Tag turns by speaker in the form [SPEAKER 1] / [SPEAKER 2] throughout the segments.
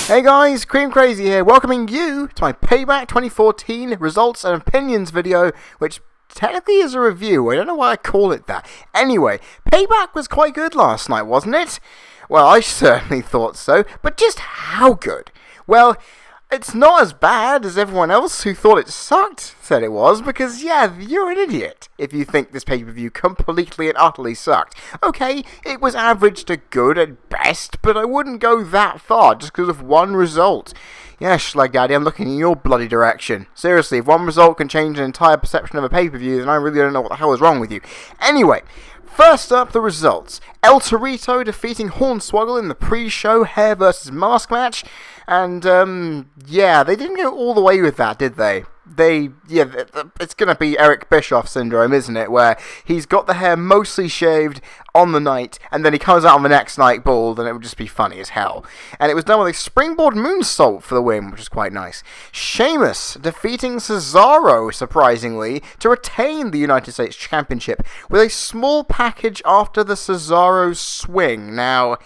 [SPEAKER 1] Hey guys, CreamCrazy here, welcoming you to my Payback 2014 results and opinions video, which technically is a review. I don't know why I call it that. Anyway, Payback was quite good last night, wasn't it? Well, I certainly thought so, but just how good? Well, it's not as bad as everyone else who thought it sucked said it was, because yeah, you're an idiot if you think this pay-per-view completely and utterly sucked. Okay, it was average to good at best, but I wouldn't go that far just because of one result. Yeah, Schlag Daddy, I'm looking in your bloody direction. Seriously, if one result can change an entire perception of a pay-per-view, then I really don't know what the hell is wrong with you. Anyway, first up, the results. El Torito defeating Hornswoggle in the pre-show hair versus mask match. And, yeah, they didn't go all the way with that, did they? It's going to be Eric Bischoff syndrome, isn't it? Where he's got the hair mostly shaved on the night, and then he comes out on the next night bald, and it would just be funny as hell. And it was done with a springboard moonsault for the win, which is quite nice. Sheamus defeating Cesaro, surprisingly, to retain the United States Championship with a small package after the Cesaro swing. Now,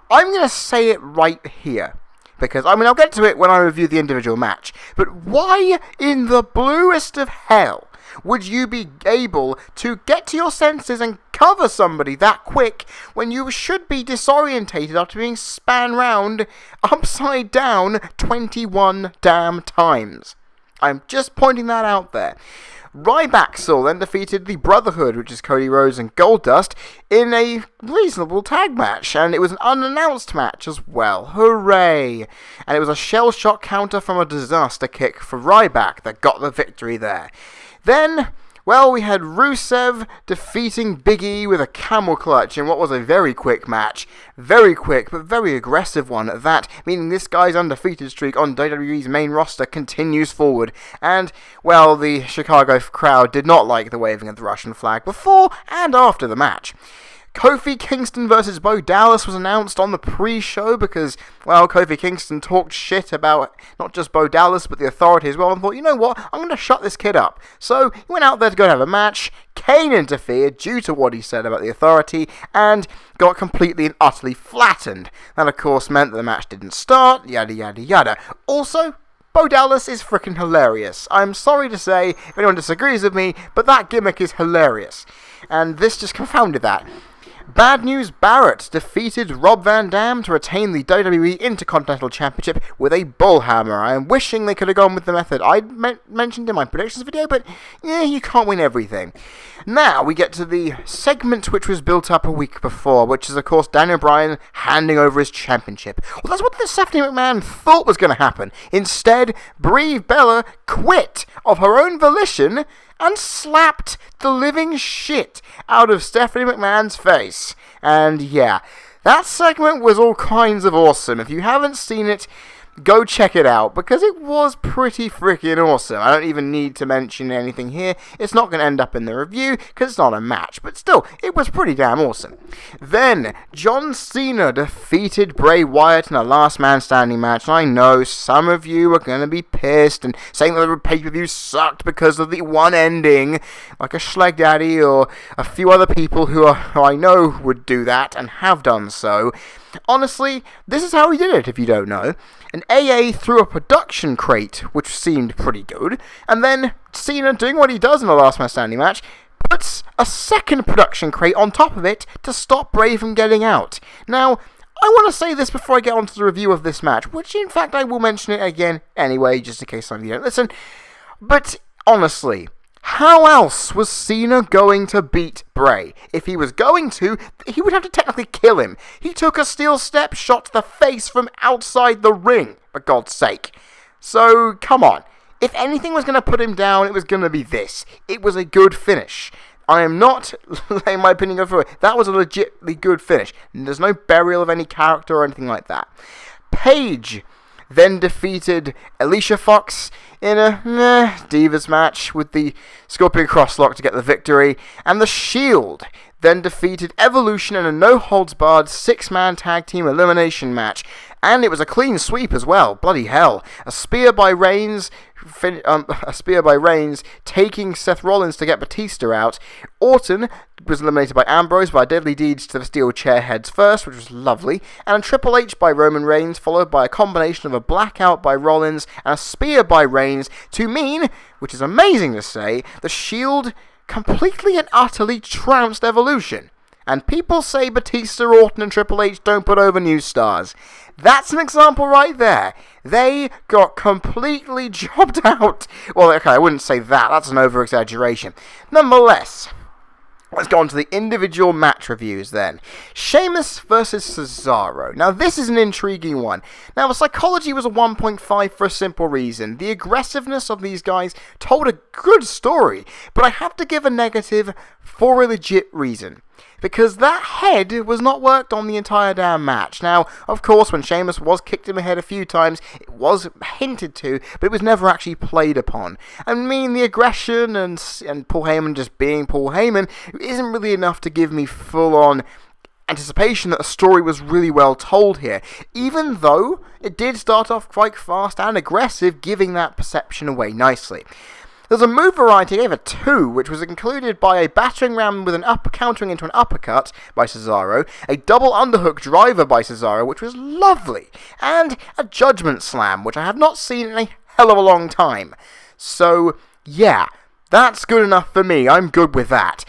[SPEAKER 1] I'm going to say it right here, because, I'll get to it when I review the individual match, but why in the bluest of hell would you be able to get to your senses and cover somebody that quick when you should be disorientated after being span round upside down 21 damn times? I'm just pointing that out there. Rybaxel then defeated the Brotherhood, which is Cody Rhodes and Goldust, in a reasonable tag match, and it was an unannounced match as well. Hooray! And it was a shell shock counter from a disaster kick for Ryback that got the victory there. Then, well, we had Rusev defeating Big E with a camel clutch in what was a very quick match. Very quick, but very aggressive one at that, meaning this guy's undefeated streak on WWE's main roster continues forward. And, well, the Chicago crowd did not like the waving of the Russian flag before and after the match. Kofi Kingston vs. Bo Dallas was announced on the pre-show because, well, Kofi Kingston talked shit about not just Bo Dallas, but the Authority as well, and thought, you know what, I'm going to shut this kid up. So, he went out there to go and have a match. Kane interfered due to what he said about the Authority, and got completely and utterly flattened. That, of course, meant that the match didn't start, yada yada yada. Also, Bo Dallas is freaking hilarious. I'm sorry to say, if anyone disagrees with me, but that gimmick is hilarious. And this just confounded that. Bad news, Barrett defeated Rob Van Dam to retain the WWE Intercontinental Championship with a bullhammer. I am wishing they could have gone with the method I mentioned in my predictions video, but yeah, you can't win everything. Now we get to the segment which was built up a week before, which is, of course, Daniel Bryan handing over his championship. Well, that's what the Stephanie McMahon thought was going to happen. Instead, Brie Bella quit of her own volition and slapped the living shit out of Stephanie McMahon's face. And yeah, that segment was all kinds of awesome. If you haven't seen it, go check it out, because it was pretty freaking awesome. I don't even need to mention anything here. It's not going to end up in the review, because it's not a match, but still, it was pretty damn awesome. Then, John Cena defeated Bray Wyatt in a last man standing match. I know some of you are going to be pissed and saying that the pay-per-view sucked because of the one ending, like a Schlag Daddy or a few other people who I know would do that and have done so. Honestly, this is how he did it, if you don't know. An AA threw a production crate, which seemed pretty good, and then Cena, doing what he does in the last man standing match, puts a second production crate on top of it to stop Bray from getting out. Now, I want to say this before I get on to the review of this match, which in fact I will mention it again anyway, just in case some of you don't listen, but honestly, how else was Cena going to beat Bray? If he was going to, he would have to technically kill him. He took a steel step shot to the face from outside the ring, for God's sake. So, come on. If anything was going to put him down, it was going to be this. It was a good finish. I am not letting my opinion go through it. That was a legitimately good finish. There's no burial of any character or anything like that. Paige then defeated Alicia Fox in a Divas match with the Scorpion Crosslock to get the victory, and the Shield then defeated Evolution in a no-holds-barred 6-man tag team elimination match. And it was a clean sweep as well. Bloody hell. A spear by Reigns, taking Seth Rollins to get Batista out. Orton was eliminated by Ambrose by deadly deeds to the steel chair heads first, which was lovely. And a Triple H by Roman Reigns, followed by a combination of a blackout by Rollins and a spear by Reigns to mean, which is amazing to say, the Shield completely and utterly trounced Evolution. And people say Batista, Orton, and Triple H don't put over new stars. That's an example right there. They got completely jobbed out. Well, okay, I wouldn't say that. That's an over-exaggeration. Nonetheless, let's go on to the individual match reviews then. Sheamus versus Cesaro. Now, this is an intriguing one. Now, the psychology was a 1.5 for a simple reason. The aggressiveness of these guys told a good story, but I have to give a negative for a legit reason. Because that head was not worked on the entire damn match. Now, of course, when Sheamus was kicked in the head a few times, it was hinted to, but it was never actually played upon. I mean, the aggression and Paul Heyman just being Paul Heyman isn't really enough to give me full-on anticipation that a story was really well told here, even though it did start off quite fast and aggressive, giving that perception away nicely. There's a move variety, I gave a 2, which was included by a battering ram with an countering into an uppercut by Cesaro, a double underhook driver by Cesaro, which was lovely, and a judgment slam, which I have not seen in a hell of a long time. So, yeah, that's good enough for me. I'm good with that.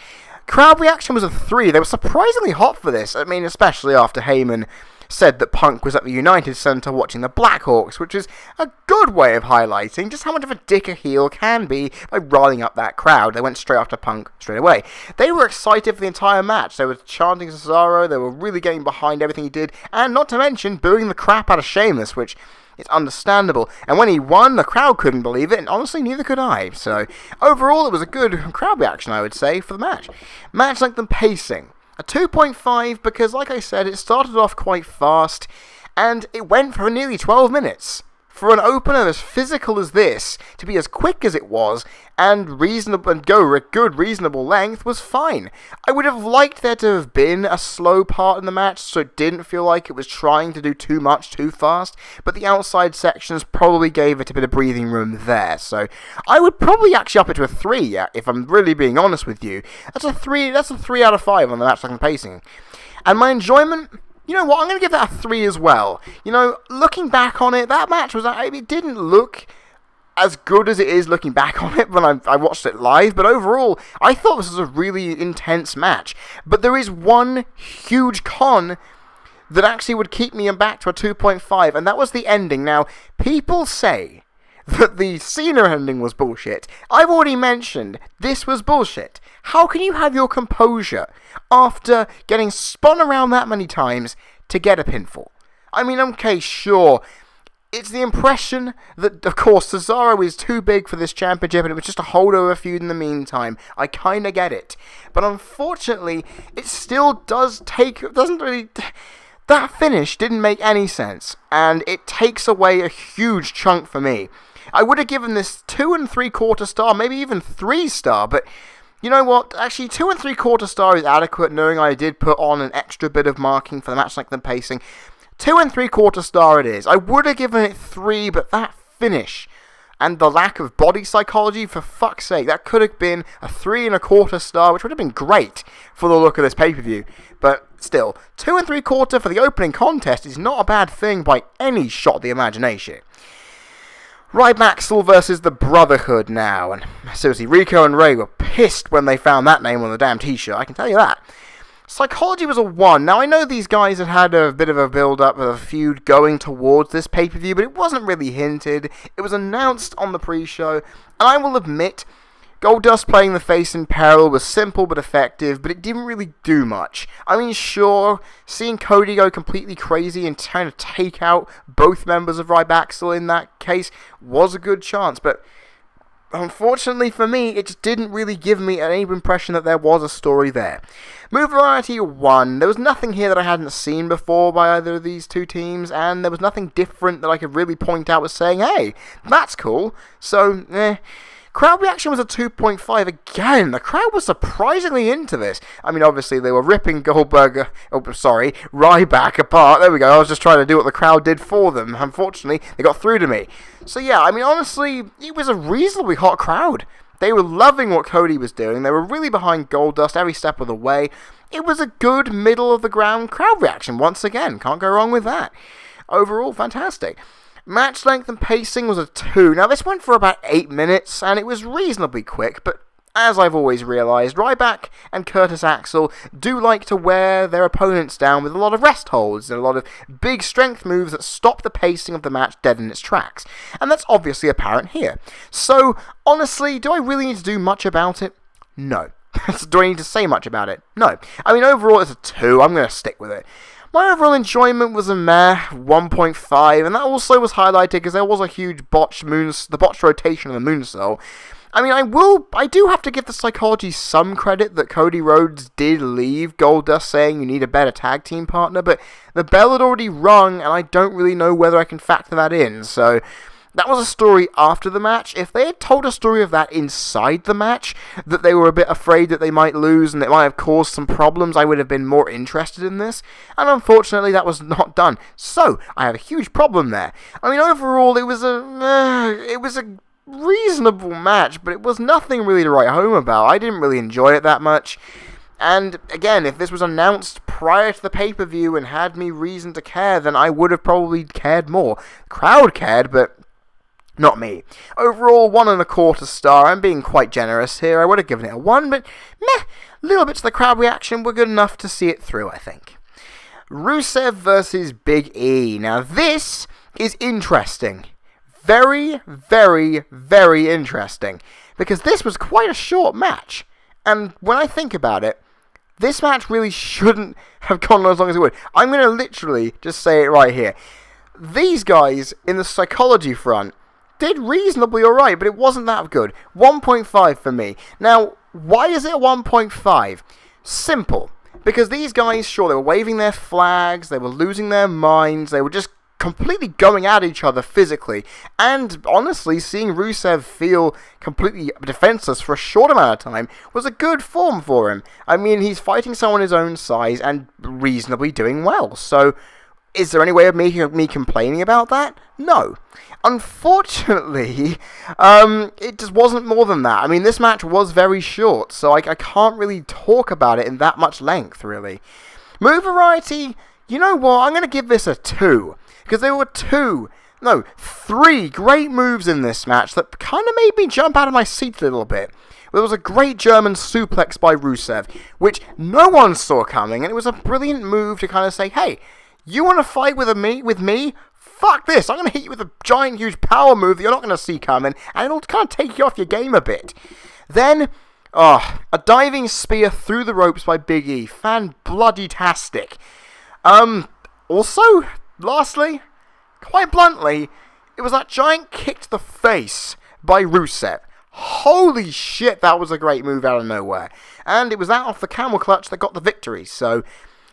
[SPEAKER 1] Crowd reaction was a 3. They were surprisingly hot for this. I mean, especially after Heyman said that Punk was at the United Center watching the Blackhawks, which is a good way of highlighting just how much of a dick a heel can be by riling up that crowd. They went straight after Punk straight away. They were excited for the entire match. They were chanting Cesaro, they were really getting behind everything he did, and not to mention booing the crap out of Sheamus, which is understandable. And when he won, the crowd couldn't believe it, and honestly, neither could I. So, overall, it was a good crowd reaction, I would say, for the match. Match length and pacing. A 2.5 because, like I said, it started off quite fast, and it went for nearly 12 minutes. For an opener as physical as this, to be as quick as it was, and reasonable and go a good reasonable length was fine. I would have liked there to have been a slow part in the match, so it didn't feel like it was trying to do too much too fast, but the outside sections probably gave it a bit of breathing room there, so I would probably actually up it to a 3, yeah, if I'm really being honest with you. That's a 3 out of 5 on the match length and pacing. And my enjoyment, you know what, I'm going to give that a 3 as well. You know, looking back on it, that match it didn't look as good as it is looking back on it when I watched it live, but overall, I thought this was a really intense match. But there is one huge con that actually would keep me back to a 2.5, and that was the ending. Now, people say that the Cena ending was bullshit. I've already mentioned this was bullshit. How can you have your composure after getting spun around that many times to get a pinfall? I mean, okay, sure. It's the impression that, of course, Cesaro is too big for this championship and it was just a holdover feud in the meantime. I kind of get it. But unfortunately, it still that finish didn't make any sense. And it takes away a huge chunk for me. I would have given this 2 3/4 star, maybe even 3 star, but you know what? Actually, 2 3/4 star is adequate, knowing I did put on an extra bit of marking for the match length and pacing. 2 3/4 star it is. I would have given it 3, but that finish and the lack of body psychology, for fuck's sake, that could have been a 3 1/4 star, which would have been great for the look of this pay-per-view. But still, 2 3/4 for the opening contest is not a bad thing by any shot of the imagination. Rybaxel versus the Brotherhood now, and seriously, Rico and Ray were pissed when they found that name on the damn t-shirt, I can tell you that. Psychology was a 1. Now, I know these guys had a bit of a build-up of a feud going towards this pay-per-view, but it wasn't really hinted. It was announced on the pre-show, and I will admit, Goldust playing the face in peril was simple but effective, but it didn't really do much. I mean, sure, seeing Cody go completely crazy and trying to take out both members of Rybaxel in that case was a good chance, but unfortunately for me, it just didn't really give me any impression that there was a story there. Move variety 1. There was nothing here that I hadn't seen before by either of these two teams, and there was nothing different that I could really point out as saying, hey, that's cool. So, Crowd reaction was a 2.5 again. The crowd was surprisingly into this. I mean, obviously, they were ripping Ryback apart. There we go. I was just trying to do what the crowd did for them. Unfortunately, they got through to me. So yeah, I mean, honestly, it was a reasonably hot crowd. They were loving what Cody was doing. They were really behind Goldust every step of the way. It was a good middle-of-the-ground crowd reaction once again. Can't go wrong with that. Overall, fantastic. Match length and pacing was a 2. Now, this went for about 8 minutes, and it was reasonably quick, but as I've always realised, Ryback and Curtis Axel do like to wear their opponents down with a lot of rest holds and a lot of big strength moves that stop the pacing of the match dead in its tracks. And that's obviously apparent here. So, honestly, do I really need to do much about it? No. Do I need to say much about it? No. I mean, overall, it's a 2. I'm going to stick with it. My overall enjoyment was a meh 1.5, and that also was highlighted because there was a huge botched rotation of the moonsault. I mean, I do have to give the Psychology some credit that Cody Rhodes did leave Goldust saying you need a better tag team partner, but the bell had already rung, and I don't really know whether I can factor that in, so that was a story after the match. If they had told a story of that inside the match, that they were a bit afraid that they might lose and it might have caused some problems, I would have been more interested in this, and unfortunately that was not done. So, I have a huge problem there. I mean, overall, it was a reasonable match, but it was nothing really to write home about. I didn't really enjoy it that much. And again, if this was announced prior to the pay-per-view and had me reason to care, then I would have probably cared more. The crowd cared, but not me. Overall, 1.25 star. I'm being quite generous here. I would have given it a 1, but meh. Little bits of the crowd reaction were good enough to see it through, I think. Rusev versus Big E. Now, this is interesting. Very, very, very interesting. Because this was quite a short match. And when I think about it, this match really shouldn't have gone as long as it would. I'm going to literally just say it right here. These guys, in the Psychology front, did reasonably alright, but it wasn't that good. 1.5 for me. Now, why is it a 1.5? Simple. Because these guys, sure, they were waving their flags, they were losing their minds, they were just completely going at each other physically, and honestly, seeing Rusev feel completely defenseless for a short amount of time was a good form for him. I mean, he's fighting someone his own size and reasonably doing well, so is there any way of me complaining about that? No. Unfortunately, it just wasn't more than that. I mean, this match was very short, so I can't really talk about it in that much length, really. Move variety, you know what, I'm going to give this a 2. Because there were 3 great moves in this match that kind of made me jump out of my seat a little bit. There was a great German suplex by Rusev, which no one saw coming, and it was a brilliant move to kind of say, hey, you want to fight with me? Fuck this, I'm going to hit you with a giant, huge power move that you're not going to see coming, and it'll kind of take you off your game a bit. Then, a diving spear through the ropes by Big E. Fan-bloody-tastic. Also, lastly, quite bluntly, it was that giant kick to the face by Rusev. Holy shit, that was a great move out of nowhere. And it was that off the camel clutch that got the victory, so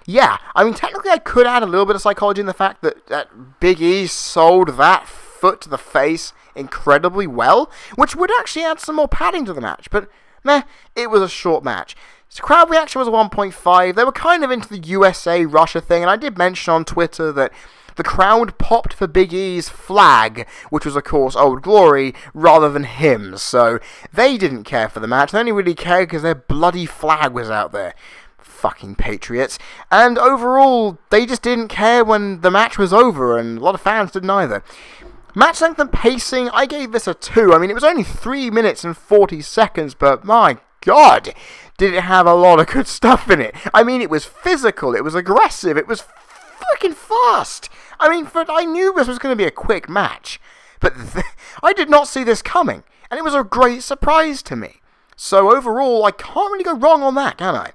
[SPEAKER 1] yeah, I mean, technically I could add a little bit of psychology in the fact that Big E sold that foot to the face incredibly well, which would actually add some more padding to the match, but meh, it was a short match. So crowd reaction was a 1.5. They were kind of into the USA-Russia thing, and I did mention on Twitter that the crowd popped for Big E's flag, which was, of course, Old Glory, rather than him, so they didn't care for the match. They only really cared because their bloody flag was out there. Fucking patriots. And overall, they just didn't care when the match was over, and a lot of fans didn't either. Match length and pacing, I gave this a 2. I mean, it was only 3 minutes and 40 seconds, but my god, did it have a lot of good stuff in it. I mean, it was physical, it was aggressive, it was freaking fast. I mean, I knew this was going to be a quick match, but I did not see this coming, and it was a great surprise to me. So overall, I can't really go wrong on that, can I?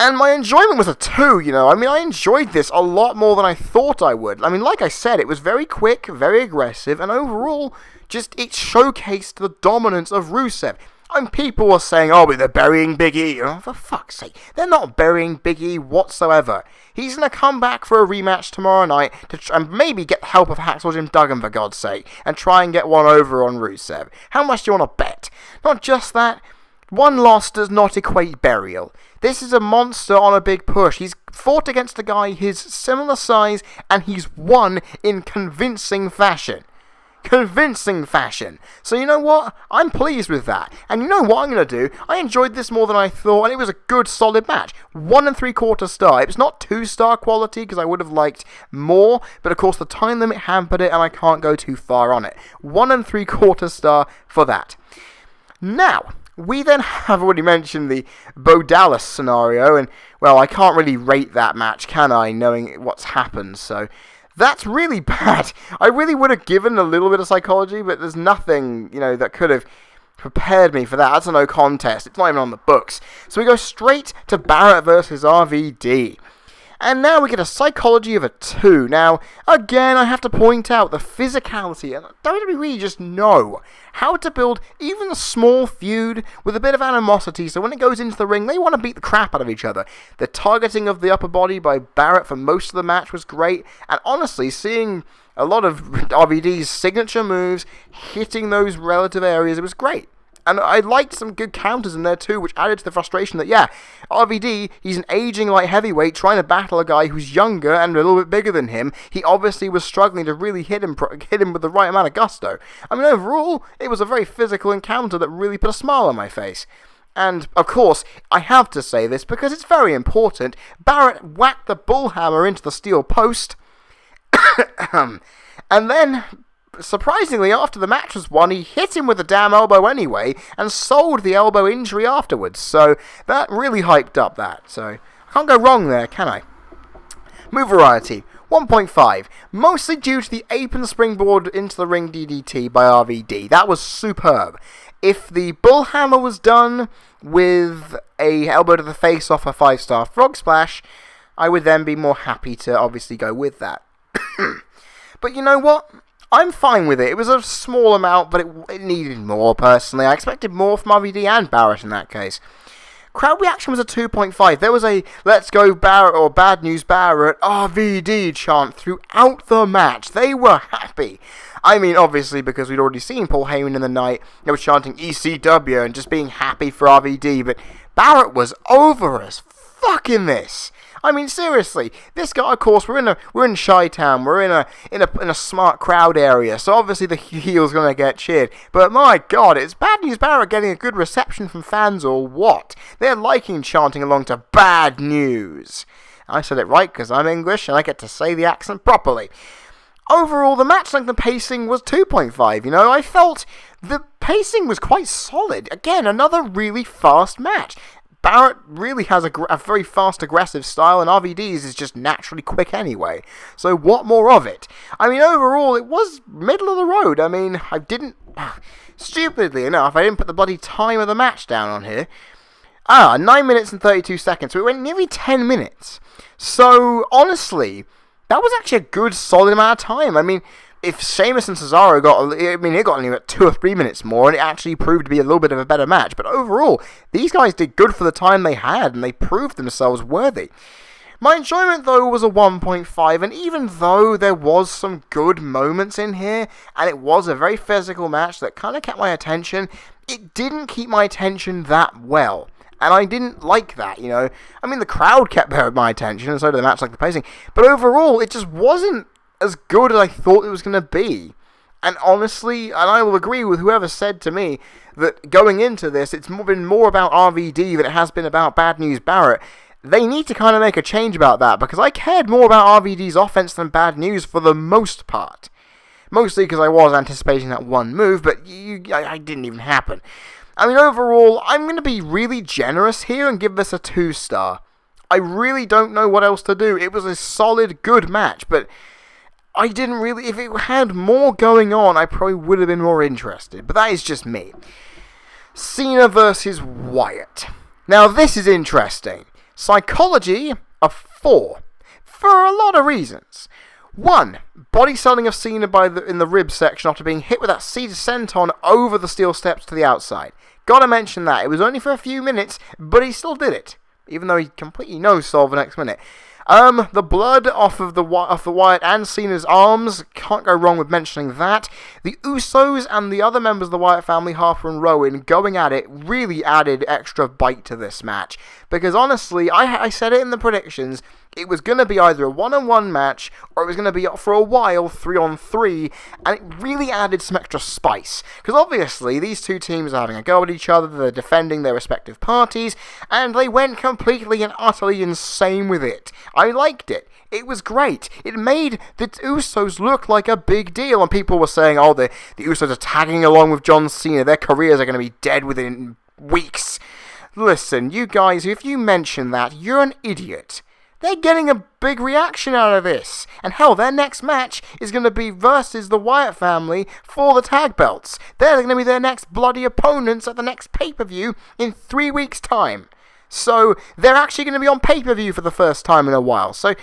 [SPEAKER 1] And my enjoyment was a 2, you know. I mean, I enjoyed this a lot more than I thought I would. I mean, like I said, it was very quick, very aggressive, and overall, just it showcased the dominance of Rusev. And people were saying, oh, but they're burying Big E. Oh, for fuck's sake. They're not burying Big E whatsoever. He's going to come back for a rematch tomorrow night and maybe get the help of Hacksaw Jim Duggan, for God's sake, and try and get one over on Rusev. How much do you want to bet? Not just that, one loss does not equate burial. This is a monster on a big push. He's fought against a guy his similar size, and he's won in convincing fashion. Convincing fashion. So you know what? I'm pleased with that. And you know what I'm going to do? I enjoyed this more than I thought, and it was a good solid match. 1 3/4 star. It was not 2-star quality, because I would have liked more, but of course the time limit hampered it, and I can't go too far on it. 1 3/4 star for that. Now, we then have already mentioned the Bo Dallas scenario, and, well, I can't really rate that match, can I, knowing what's happened, so that's really bad. I really would have given a little bit of psychology, but there's nothing, that could have prepared me for that. That's a no contest. It's not even on the books. So we go straight to Barrett versus RVD. And now we get a psychology of a 2. Now, again, I have to point out the physicality, and WWE just know how to build even a small feud with a bit of animosity, so when it goes into the ring, they want to beat the crap out of each other. The targeting of the upper body by Barrett for most of the match was great, and honestly, seeing a lot of RVD's signature moves hitting those relative areas, it was great. And I liked some good counters in there too, which added to the frustration that, RVD, he's an aging light heavyweight trying to battle a guy who's younger and a little bit bigger than him. He obviously was struggling to really hit him with the right amount of gusto. I mean, overall, it was a very physical encounter that really put a smile on my face. And, of course, I have to say this because it's very important. Barrett whacked the bullhammer into the steel post. And then, surprisingly, after the match was won, he hit him with a damn elbow anyway, and sold the elbow injury afterwards, so that really hyped up that, so I can't go wrong there, can I? Move variety, 1.5, mostly due to the apron springboard into the ring DDT by RVD. That was superb. If the bullhammer was done with a elbow to the face off a 5-star frog splash, I would then be more happy to obviously go with that. But you know what? I'm fine with it. It was a small amount, but it needed more, personally. I expected more from RVD and Barrett in that case. Crowd reaction was a 2.5. There was a "Let's go Barrett" or "Bad News Barrett" RVD chant throughout the match. They were happy. I mean, obviously, because we'd already seen Paul Heyman in the night. They were chanting ECW and just being happy for RVD, but Barrett was over as fuck in this. I mean, seriously, this guy, of course, we're in Chi-Town, we're in a smart crowd area, so obviously the heel's gonna get cheered. But my God, it's Bad News Barrett getting a good reception from fans or what? They're liking chanting along to "Bad News." I said it right because I'm English and I get to say the accent properly. Overall, the match length and pacing was 2.5. I felt the pacing was quite solid. Again, another really fast match. Barrett really has a very fast, aggressive style, and RVD's is just naturally quick anyway. So what more of it? I mean, overall, it was middle of the road. I mean, stupidly enough, I didn't put the bloody time of the match down on here. 9 minutes and 32 seconds, so it went nearly 10 minutes. So, honestly, that was actually a good, solid amount of time. I mean, if Sheamus and Cesaro it got only about 2 or 3 minutes more, and it actually proved to be a little bit of a better match. But overall, these guys did good for the time they had, and they proved themselves worthy. My enjoyment, though, was a 1.5, and even though there was some good moments in here, and it was a very physical match that kind of kept my attention, it didn't keep my attention that well. And I didn't like that, I mean, the crowd kept my attention, and so did the match, like the pacing. But overall, it just wasn't as good as I thought it was going to be. And honestly, and I will agree with whoever said to me that going into this, it's been more about RVD than it has been about Bad News Barrett. They need to kind of make a change about that, because I cared more about RVD's offense than Bad News for the most part. Mostly because I was anticipating that one move, but it didn't even happen. I mean, overall, I'm going to be really generous here and give this a 2-star. I really don't know what else to do. It was a solid, good match, but I didn't really... If it had more going on, I probably would have been more interested. But that is just me. Cena versus Wyatt. Now, this is interesting. Psychology, a 4. For a lot of reasons. 1. Body selling of Cena in the rib section after being hit with that cedar senton over the steel steps to the outside. Gotta mention that. It was only for a few minutes, but he still did it. Even though he completely no-sold the next minute. The blood off the Wyatt and Cena's arms, can't go wrong with mentioning that. The Usos and the other members of the Wyatt family, Harper and Rowan, going at it really added extra bite to this match. Because honestly, I said it in the predictions, it was going to be either a one-on-one match, or it was going to be, for a while, 3-on-3, and it really added some extra spice. Because obviously, these two teams are having a go at each other, they're defending their respective parties, and they went completely and utterly insane with it. I liked it. It was great. It made the Usos look like a big deal, and people were saying, oh, the Usos are tagging along with John Cena, their careers are going to be dead within weeks. Listen, you guys, if you mention that, you're an idiot. They're getting a big reaction out of this. And hell, their next match is going to be versus the Wyatt family for the tag belts. They're going to be their next bloody opponents at the next pay-per-view in 3 weeks' time. So, they're actually going to be on pay-per-view for the first time in a while. So,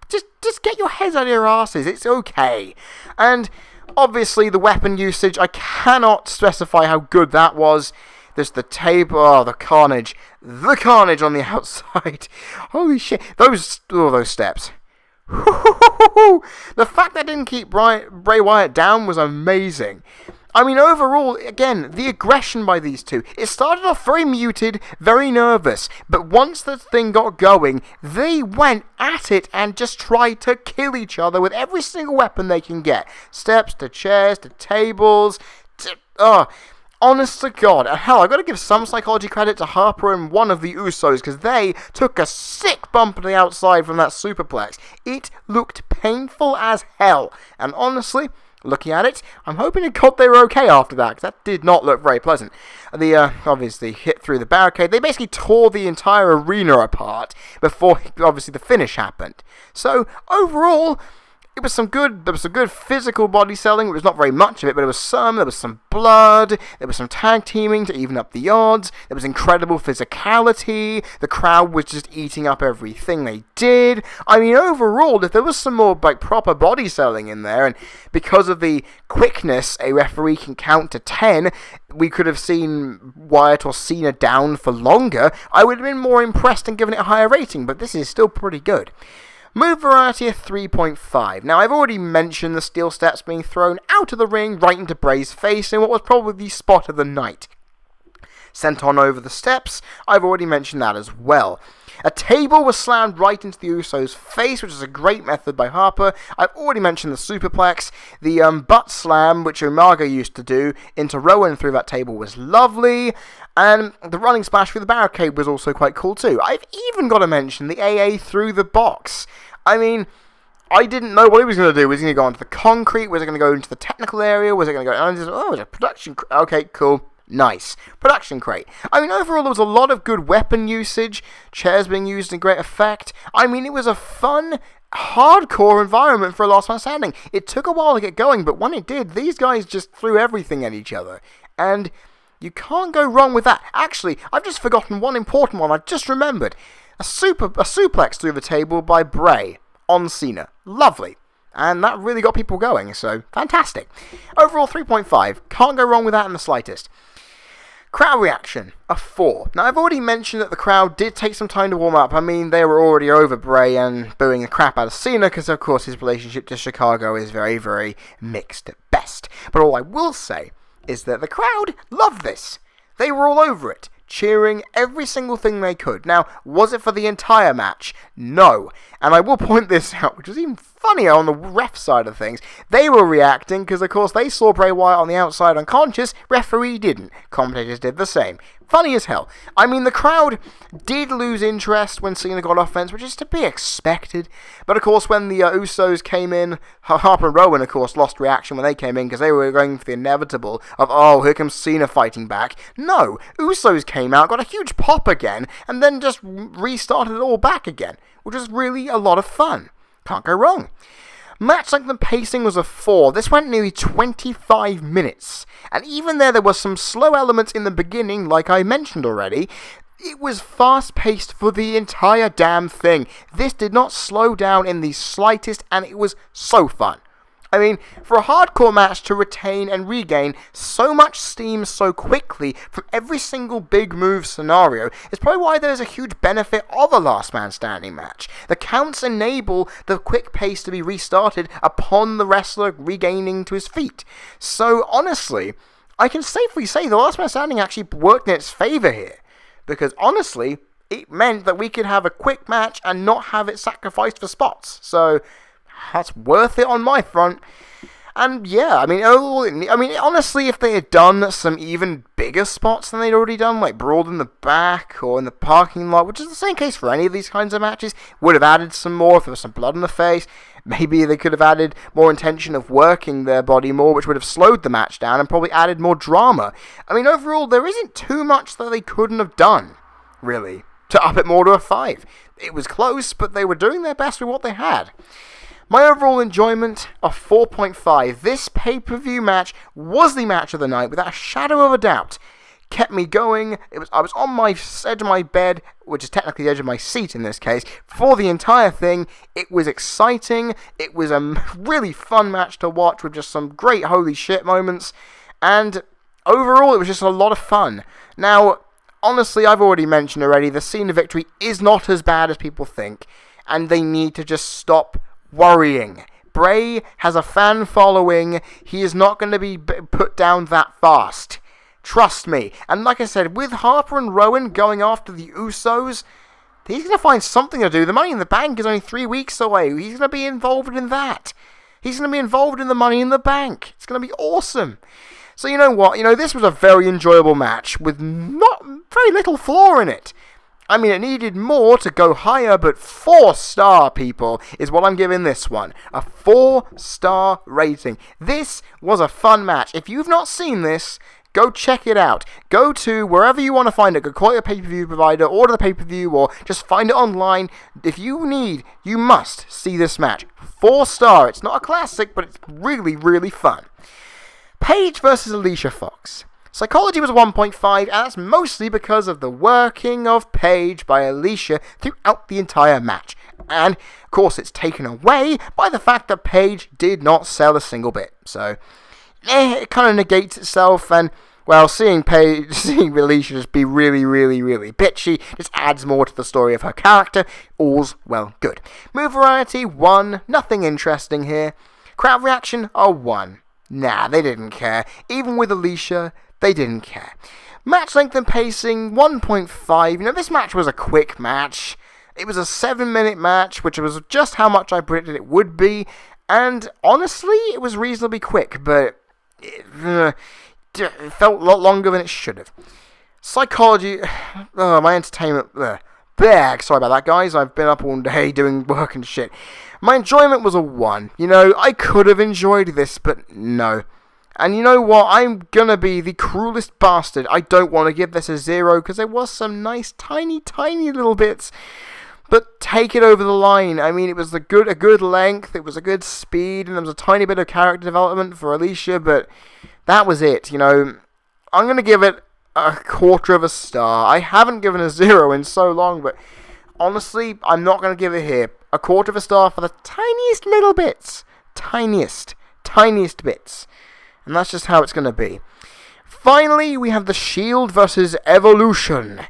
[SPEAKER 1] just get your heads out of your asses. It's okay. And, obviously, the weapon usage, I cannot specify how good that was. There's the table, oh, the carnage on the outside. Holy shit, those steps. The fact that didn't keep Bray Wyatt down was amazing. I mean, overall, again, the aggression by these two, it started off very muted, very nervous, but once the thing got going, they went at it and just tried to kill each other with every single weapon they can get. Steps to chairs to tables, honest to God, and hell, I've got to give some psychology credit to Harper and one of the Usos, because they took a sick bump on the outside from that superplex. It looked painful as hell, and honestly, looking at it, I'm hoping to God they were okay after that, because that did not look very pleasant. The, obviously, hit through the barricade. They basically tore the entire arena apart before, obviously, the finish happened. So, overall, there was some good physical body selling. It was not very much of it, but there was some blood, there was some tag teaming to even up the odds, there was incredible physicality, the crowd was just eating up everything they did. I mean, overall, if there was some more proper body selling in there, and because of the quickness a referee can count to 10, we could have seen Wyatt or Cena down for longer, I would have been more impressed and given it a higher rating, but this is still pretty good. Move variety of 3.5. Now, I've already mentioned the steel steps being thrown out of the ring right into Bray's face in what was probably the spot of the night. Sent on over the steps, I've already mentioned that as well. A table was slammed right into the Usos' face, which is a great method by Harper. I've already mentioned the superplex. The butt slam, which Umaga used to do, into Rowan through that table was lovely. And the running splash through the barricade was also quite cool too. I've even got to mention the AA through the box. I mean, I didn't know what he was going to do. Was he going to go onto the concrete? Was it going to go into the technical area? Was it going to go... Oh, it's a production... Okay, cool. Nice. Production crate. I mean, overall, there was a lot of good weapon usage. Chairs being used in great effect. I mean, it was a fun, hardcore environment for a Last Man Standing. It took a while to get going, but when it did, these guys just threw everything at each other. And you can't go wrong with that. Actually, I've just forgotten one important one. I've just remembered. A suplex through the table by Bray on Cena. Lovely. And that really got people going, so fantastic. Overall, 3.5. Can't go wrong with that in the slightest. Crowd reaction, a 4. Now, I've already mentioned that the crowd did take some time to warm up. I mean, they were already over Bray and booing the crap out of Cena because, of course, his relationship to Chicago is very, very mixed at best. But all I will say is that the crowd loved this. They were all over it, cheering every single thing they could. Now, was it for the entire match? No. And I will point this out, which was even funnier on the ref side of things. They were reacting because, of course, they saw Bray Wyatt on the outside unconscious. Referee didn't. Commentators did the same. Funny as hell. I mean, the crowd did lose interest when Cena got offense, which is to be expected. But, of course, when the Usos came in, Harper and Rowan, of course, lost reaction when they came in because they were going for the inevitable of, oh, here comes Cena fighting back. No, Usos came out, got a huge pop again, and then just restarted it all back again, which was really a lot of fun. Can't go wrong. Match length and pacing was a 4. This went nearly 25 minutes. And even there were some slow elements in the beginning, like I mentioned already. It was fast-paced for the entire damn thing. This did not slow down in the slightest, and it was so fun. I mean, for a hardcore match to retain and regain so much steam so quickly from every single big move scenario is probably why there's a huge benefit of a last man standing match. The counts enable the quick pace to be restarted upon the wrestler regaining to his feet. So honestly, I can safely say the last man standing actually worked in its favour here. Because honestly, it meant that we could have a quick match and not have it sacrificed for spots. So that's worth it on my front. And yeah, I mean, honestly, if they had done some even bigger spots than they'd already done, like Brawl in the back or in the parking lot, which is the same case for any of these kinds of matches, would have added some more if there was some blood in the face. Maybe they could have added more intention of working their body more, which would have slowed the match down and probably added more drama. I mean, overall, there isn't too much that they couldn't have done, really, to up it more to a 5. It was close, but they were doing their best with what they had. My overall enjoyment, a 4.5. This pay-per-view match was the match of the night, without a shadow of a doubt. Kept me going. I was on my edge of my bed, which is technically the edge of my seat in this case, for the entire thing. It was exciting. It was a really fun match to watch with just some great holy shit moments. And overall, it was just a lot of fun. Now, honestly, I've already mentioned the Cena victory is not as bad as people think, and they need to just stop worrying. Bray has a fan following. He is not going to be put down that fast. Trust me. And like I said, with Harper and Rowan going after the Usos, he's going to find something to do. The Money in the Bank is only 3 weeks away. He's going to be involved in that. He's going to be involved in the Money in the Bank. It's going to be awesome. So you know what? This was a very enjoyable match with not very little flaw in it. I mean, it needed more to go higher, but 4-star, people, is what I'm giving this one. A 4-star rating. This was a fun match. If you've not seen this, go check it out. Go to wherever you want to find it. Go call your pay-per-view provider, order the pay-per-view, or just find it online. If you must see this match. 4-star. It's not a classic, but it's really, really fun. Paige versus Alicia Fox. Psychology was 1.5, and that's mostly because of the working of Paige by Alicia throughout the entire match. And, of course, it's taken away by the fact that Paige did not sell a single bit. So, it kind of negates itself, and, well, seeing Alicia just be really, really, really bitchy just adds more to the story of her character. All's well good. Move variety, 1. Nothing interesting here. Crowd reaction, a 1. Nah, they didn't care. Even with Alicia, they didn't care. Match length and pacing, 1.5. This match was a quick match. It was a 7-minute match, which was just how much I predicted it would be. And honestly, it was reasonably quick, but it felt a lot longer than it should have. Psychology, my entertainment, bag. Sorry about that, guys. I've been up all day doing work and shit. My enjoyment was a 1. I could have enjoyed this, but no. And you know what? I'm gonna be the cruelest bastard. I don't want to give this a 0 because there was some nice, tiny, tiny little bits. But take it over the line. I mean, it was a good length. It was a good speed, and there was a tiny bit of character development for Alicia. But that was it. I'm gonna give it a 1/4 star. I haven't given a 0 in so long, but honestly, I'm not gonna give it here. A 1/4 star for the tiniest little bits. Tiniest bits. And that's just how it's going to be. Finally, we have the Shield versus Evolution.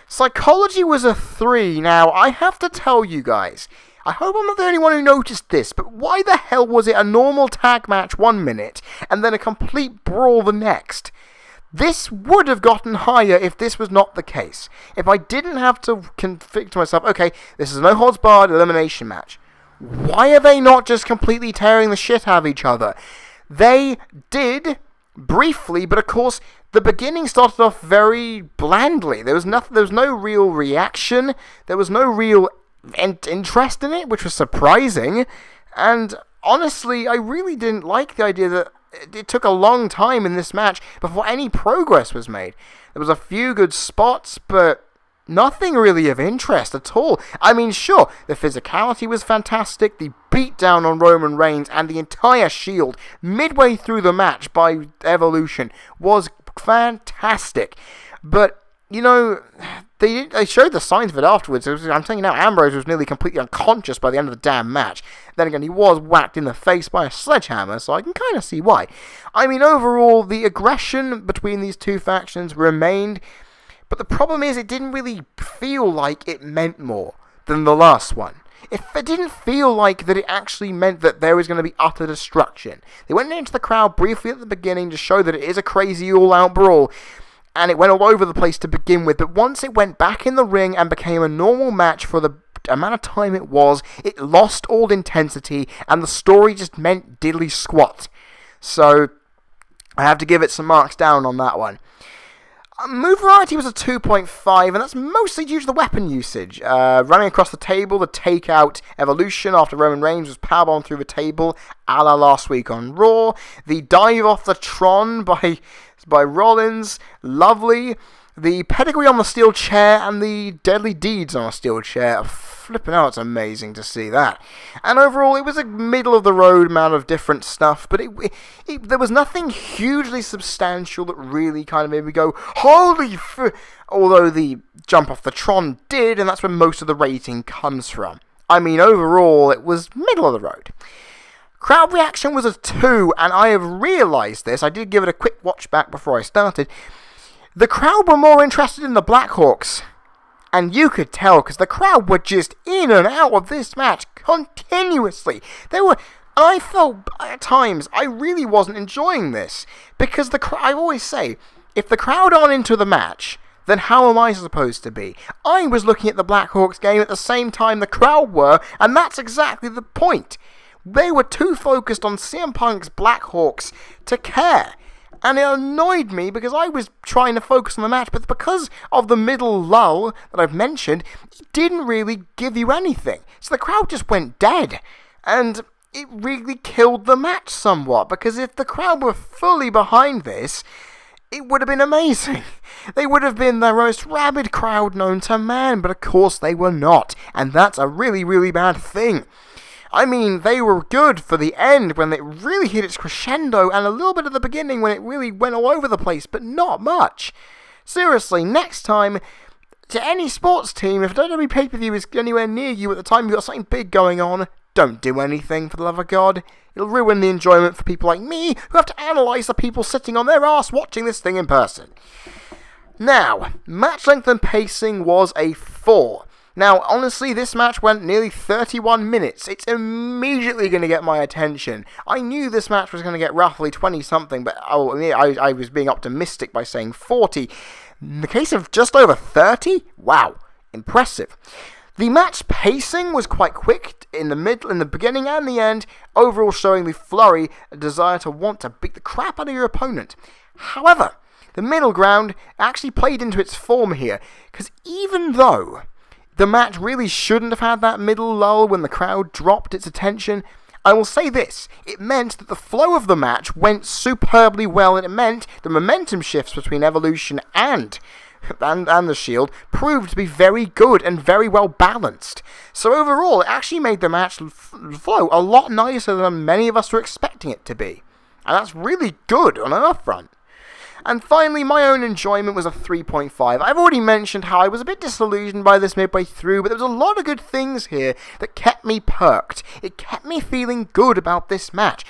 [SPEAKER 1] Psychology was a 3. Now, I have to tell you guys, I hope I'm not the only one who noticed this, but why the hell was it a normal tag match 1 minute, and then a complete brawl the next? This would have gotten higher if this was not the case. If I didn't have to config to myself, okay, this is a no-holds-barred elimination match. Why are they not just completely tearing the shit out of each other? They did, briefly, but of course, the beginning started off very blandly. There was no real reaction. There was no real interest in it, which was surprising. And honestly, I really didn't like the idea that it took a long time in this match before any progress was made. There was a few good spots, but nothing really of interest at all. I mean, sure, the physicality was fantastic, the beatdown on Roman Reigns and the entire Shield midway through the match by Evolution was fantastic. But, they they showed the signs of it afterwards. I'm telling you now, Ambrose was nearly completely unconscious by the end of the damn match. Then again, he was whacked in the face by a sledgehammer, so I can kind of see why. I mean, overall, the aggression between these two factions remained, but the problem is it didn't really feel like it meant more than the last one. It didn't feel like that it actually meant that there was going to be utter destruction. They went into the crowd briefly at the beginning to show that it is a crazy all-out brawl, and it went all over the place to begin with, but once it went back in the ring and became a normal match for the amount of time it was, it lost all intensity, and the story just meant diddly squat. So, I have to give it some marks down on that one. Move variety was a 2.5, and that's mostly due to the weapon usage. Running across the table, the takeout evolution after Roman Reigns was powerbombed through the table, a la last week on Raw. The dive off the Tron by Rollins, lovely. The pedigree on the steel chair and the deadly deeds on a steel chair. Flipping out, it's amazing to see that. And overall, it was a middle-of-the-road amount of different stuff, but there was nothing hugely substantial that really kind of made me go, holy although the jump off the Tron did, and that's where most of the rating comes from. I mean, overall, it was middle of the road. Crowd reaction was a 2, and I have realised this. I did give it a quick watch back before I started. The crowd were more interested in the Blackhawks. And you could tell, because the crowd were just in and out of this match continuously. I felt at times I really wasn't enjoying this. Because I always say, if the crowd aren't into the match, then how am I supposed to be? I was looking at the Blackhawks game at the same time the crowd were, and that's exactly the point. They were too focused on CM Punk's Blackhawks to care. And it annoyed me because I was trying to focus on the match, but because of the middle lull that I've mentioned, it didn't really give you anything. So the crowd just went dead. And it really killed the match somewhat, because if the crowd were fully behind this, it would have been amazing. They would have been the most rabid crowd known to man, but of course they were not. And that's a really, really bad thing. I mean, they were good for the end when it really hit its crescendo, and a little bit at the beginning when it really went all over the place, but not much. Seriously, next time, to any sports team, if WWE Pay-Per-View is anywhere near you at the time you've got something big going on, don't do anything, for the love of God. It'll ruin the enjoyment for people like me, who have to analyse the people sitting on their arse watching this thing in person. Now, match length and pacing was a 4. Now, honestly, this match went nearly 31 minutes. It's immediately going to get my attention. I knew this match was going to get roughly 20-something, but I was being optimistic by saying 40. In the case of just over 30? Wow, impressive. The match pacing was quite quick in the beginning and the end, overall showing the flurry, a desire to want to beat the crap out of your opponent. However, the middle ground actually played into its form here, because even though the match really shouldn't have had that middle lull when the crowd dropped its attention, I will say this, it meant that the flow of the match went superbly well, and it meant the momentum shifts between Evolution and the Shield proved to be very good and very well balanced. So overall, it actually made the match flow a lot nicer than many of us were expecting it to be. And that's really good on another front. And finally, my own enjoyment was a 3.5. I've already mentioned how I was a bit disillusioned by this midway through, but there was a lot of good things here that kept me perked. It kept me feeling good about this match.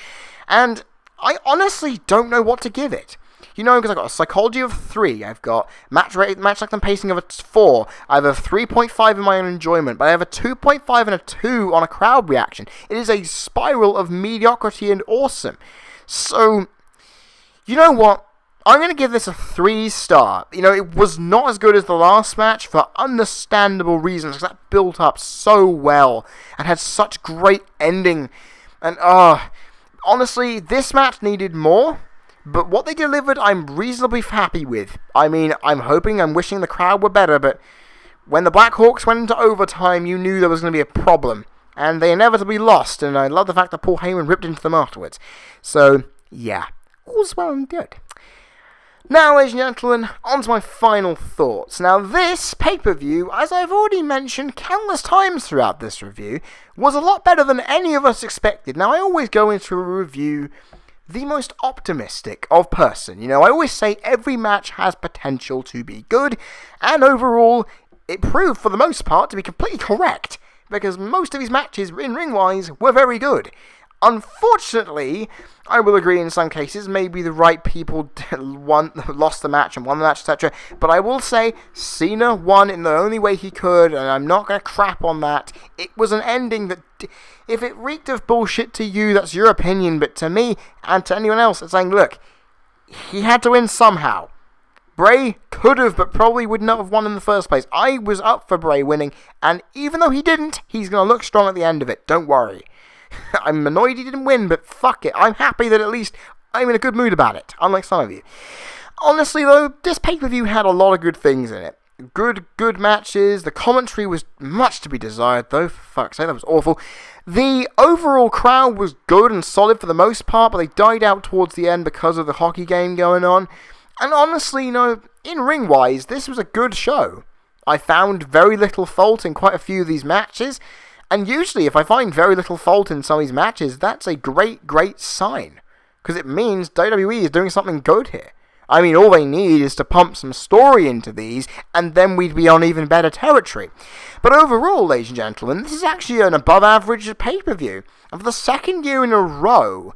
[SPEAKER 1] And I honestly don't know what to give it. You know, because I've got a psychology of 3, I've got match length and pacing of a 4, I have a 3.5 in my own enjoyment, but I have a 2.5 and a 2 on a crowd reaction. It is a spiral of mediocrity and awesome. So, you know what? I'm going to give this a 3-star. You know, it was not as good as the last match for understandable reasons, because that built up so well and had such great ending. And, honestly, this match needed more, but what they delivered I'm reasonably happy with. I mean, I'm wishing the crowd were better, but when the Blackhawks went into overtime, you knew there was going to be a problem. And they inevitably lost, and I love the fact that Paul Heyman ripped into them afterwards. So, yeah, all's well and good. Now, ladies and gentlemen, on to my final thoughts. Now, this pay-per-view, as I've already mentioned countless times throughout this review, was a lot better than any of us expected. Now, I always go into a review the most optimistic of person. You know, I always say every match has potential to be good, and overall, it proved for the most part to be completely correct, because most of his matches in ring-wise were very good. Unfortunately, I will agree in some cases, maybe the right people lost the match and won the match, etc. But I will say, Cena won in the only way he could, and I'm not going to crap on that. It was an ending that, if it reeked of bullshit to you, that's your opinion, but to me, and to anyone else, it's saying, look, he had to win somehow. Bray could have, but probably would not have won in the first place. I was up for Bray winning, and even though he didn't, he's going to look strong at the end of it. Don't worry. I'm annoyed he didn't win, but fuck it. I'm happy that at least I'm in a good mood about it, unlike some of you. Honestly, though, this pay-per-view had a lot of good things in it. Good matches. The commentary was much to be desired, though. For fuck's sake, that was awful. The overall crowd was good and solid for the most part, but they died out towards the end because of the hockey game going on. And honestly, in ring-wise, this was a good show. I found very little fault in quite a few of these matches. And usually, if I find very little fault in some of these matches, that's a great sign. Because it means WWE is doing something good here. I mean, all they need is to pump some story into these, and then we'd be on even better territory. But overall, ladies and gentlemen, this is actually an above-average pay-per-view. And for the second year in a row,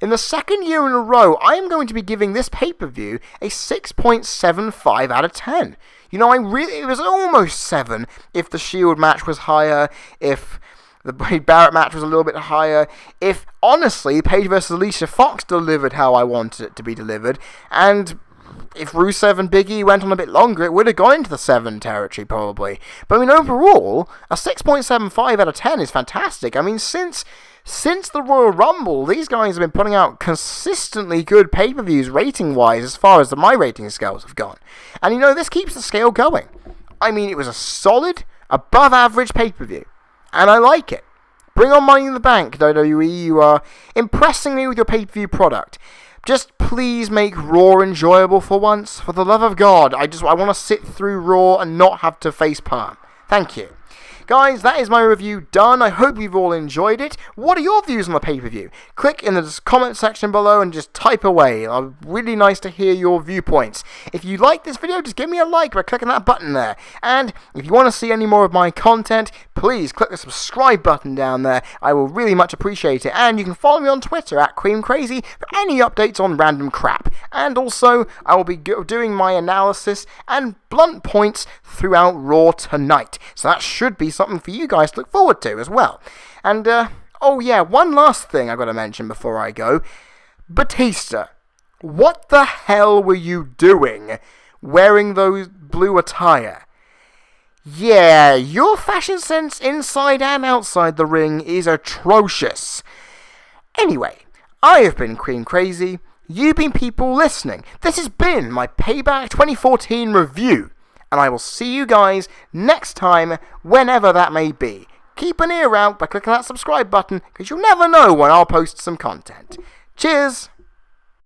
[SPEAKER 1] I am going to be giving this pay-per-view a 6.75 out of 10. It was almost 7 if the Shield match was higher, if the Barrett match was a little bit higher, if, honestly, Paige VS Alicia Fox delivered how I wanted it to be delivered, and if Rusev and Big E went on a bit longer, it would have gone into the 7 territory, probably. But, overall, a 6.75 out of 10 is fantastic. Since the Royal Rumble, these guys have been putting out consistently good pay-per-views rating-wise as far as my rating scales have gone. And this keeps the scale going. It was a solid, above-average pay-per-view. And I like it. Bring on Money in the Bank, WWE. You are impressing me with your pay-per-view product. Just please make Raw enjoyable for once. For the love of God, I want to sit through Raw and not have to face palm. Thank you. Guys, that is my review done. I hope you've all enjoyed it. What are your views on the pay-per-view? Click in the comment section below and just type away. Really nice to hear your viewpoints. If you like this video, just give me a like by clicking that button there. And if you want to see any more of my content, please click the subscribe button down there. I will really much appreciate it. And you can follow me on Twitter at CreamCrazy for any updates on random crap. And also, I will be doing my analysis and blunt points throughout Raw tonight. So that should be something for you guys to look forward to as well. And, oh yeah, one last thing I've got to mention before I go. Batista, what the hell were you doing wearing those blue attire? Yeah, your fashion sense inside and outside the ring is atrocious. Anyway, I have been Cream Crazy. You've been people listening. This has been my Payback 2014 review. And I will see you guys next time, whenever that may be. Keep an ear out by clicking that subscribe button, because you'll never know when I'll post some content. Cheers!